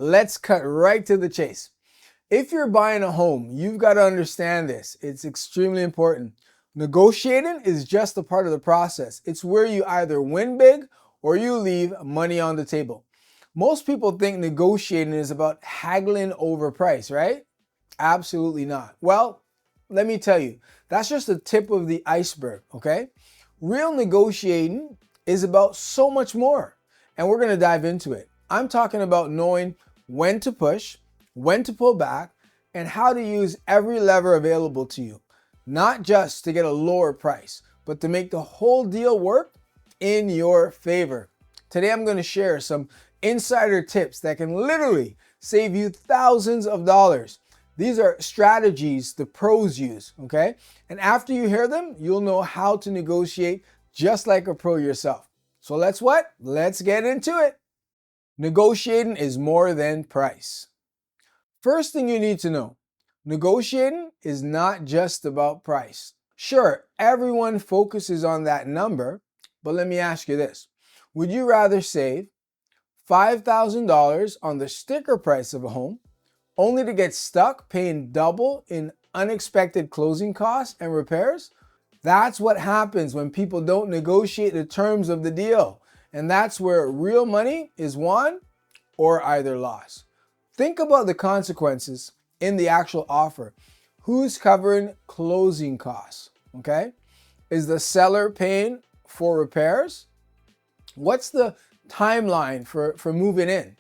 Let's cut right to the chase. If you're buying a home, you've got to understand this. It's extremely important. Negotiating is just a part of the process. It's where you either win big or you leave money on the table. Most people think negotiating is about haggling over price, right? Absolutely not. Well, let me tell you, that's just the tip of the iceberg, okay? Real negotiating is about so much more, and we're going to dive into it. I'm talking about knowing when to push, when to pull back, and how to use every lever available to you, not just to get a lower price, but to make the whole deal work in your favor. Today, I'm going to share some insider tips that can literally save you thousands of dollars. These are strategies the pros use, okay? And after you hear them, you'll know how to negotiate just like a pro yourself. So let's what? Let's get into it. Negotiating is more than price. First thing you need to know, negotiating is not just about price. Sure, everyone focuses on that number, but let me ask you this. Would you rather save $5,000 on the sticker price of a home only to get stuck paying double in unexpected closing costs and repairs? That's what happens when people don't negotiate the terms of the deal. And that's where real money is won or either lost. Think about the consequences in the actual offer. Who's covering closing costs? Okay? Is the seller paying for repairs? What's the timeline for moving in?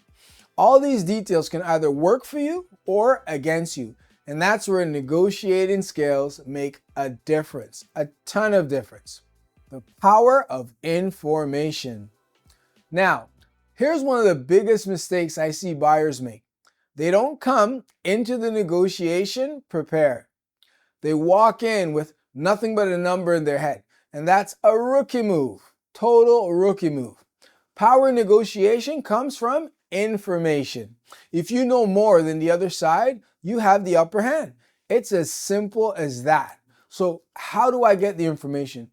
All these details can either work for you or against you. And that's where negotiating skills make a difference, a ton of difference. The power of information. Now, here's one of the biggest mistakes I see buyers make. They don't come into the negotiation prepared. They walk in with nothing but a number in their head. And that's a rookie move, total rookie move. Power negotiation comes from information. If you know more than the other side, you have the upper hand. It's as simple as that. So how do I get the information?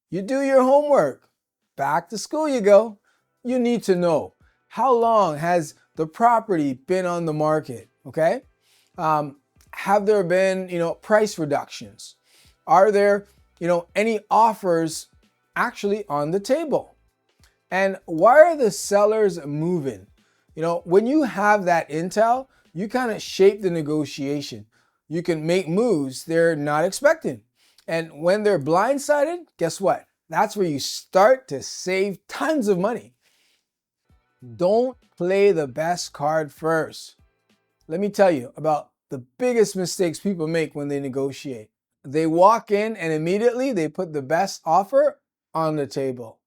You do your homework. Back to school you go. You need to know, how long has the property been on the market, okay? Have there been, price reductions? Are there, any offers actually on the table? And why are the sellers moving? When you have that intel, you kind of shape the negotiation. You can make moves they're not expecting. And when they're blindsided, guess what? That's where you start to save tons of money. Don't play the best card first. Let me tell you about the biggest mistakes people make when they negotiate. They walk in and immediately they put the best offer on the table.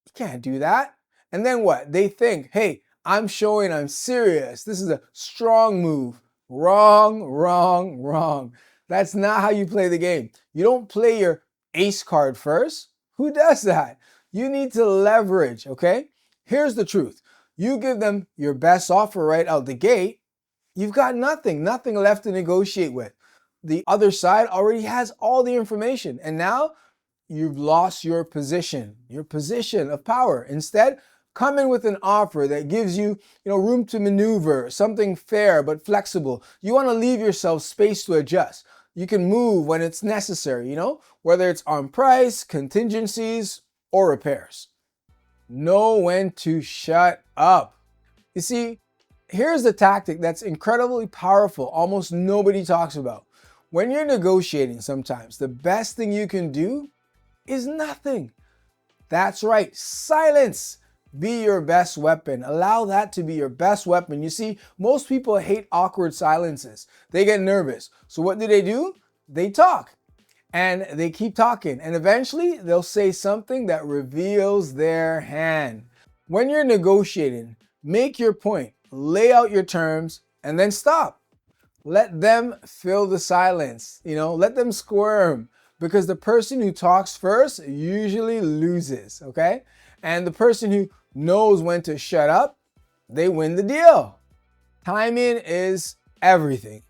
You can't do that. And then what? They think, hey, I'm showing I'm serious. This is a strong move. Wrong, wrong, wrong. That's not how you play the game. You don't play your ace card first. Who does that? You need to leverage, okay? Here's the truth. You give them your best offer right out the gate, you've got nothing left to negotiate with. The other side already has all the information, and now you've lost your position of power. Instead, come in with an offer that gives you, room to maneuver, something fair but flexible. You want to leave yourself space to adjust. You can move when it's necessary, whether it's on price, contingencies, or repairs. Know when to shut up. You see, here's the tactic that's incredibly powerful, almost nobody talks about. When you're negotiating sometimes, the best thing you can do is nothing. That's right, silence. Be your best weapon. Allow that to be your best weapon. You see, most people hate awkward silences. They get nervous. So what do? They talk. And they keep talking. And eventually, they'll say something that reveals their hand. When you're negotiating, make your point, lay out your terms, and then stop. Let them fill the silence. Let them squirm. Because the person who talks first usually loses, okay? And the person who knows when to shut up, they win the deal. Timing is everything.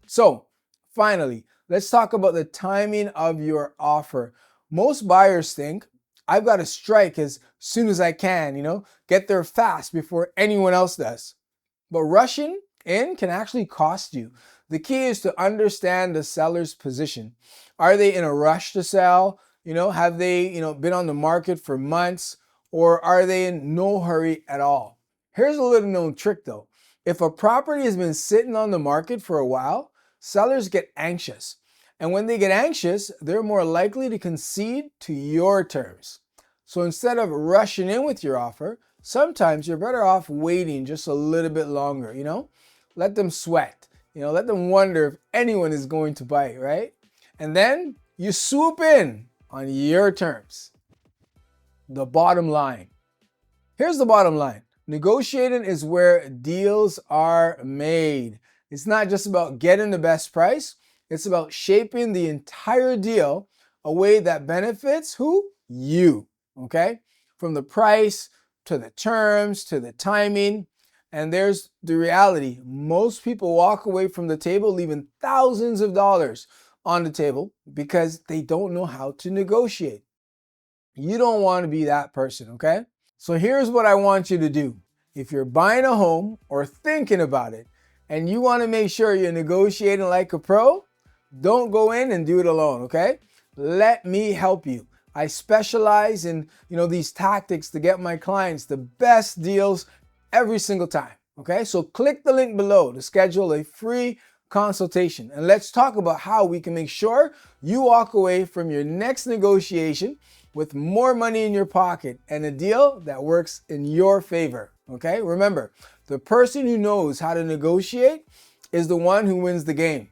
So, finally, let's talk about the timing of your offer. Most buyers think, I've got to strike as soon as I can, get there fast before anyone else does. But rushing in can actually cost you. The key is to understand the seller's position. Are they in a rush to sell? Have they, been on the market for months, or are they in no hurry at all? Here's a little known trick though. If a property has been sitting on the market for a while, sellers get anxious. And when they get anxious, they're more likely to concede to your terms. So instead of rushing in with your offer, sometimes you're better off waiting just a little bit longer, Let them sweat, let them wonder if anyone is going to bite, right? And then you swoop in on your terms. The bottom line. Here's the bottom line. Negotiating is where deals are made. It's not just about getting the best price. It's about shaping the entire deal a way that benefits who? You, okay? From the price to the terms to the timing. And there's the reality. Most people walk away from the table leaving thousands of dollars on the table because they don't know how to negotiate. You don't want to be that person, okay? So here's what I want you to do. If you're buying a home or thinking about it and you want to make sure you're negotiating like a pro, don't go in and do it alone, okay? Let me help you. I specialize in, these tactics to get my clients the best deals every single time, okay? So click the link below to schedule a free consultation and let's talk about how we can make sure you walk away from your next negotiation with more money in your pocket and a deal that works in your favor, okay? Remember, the person who knows how to negotiate is the one who wins the game.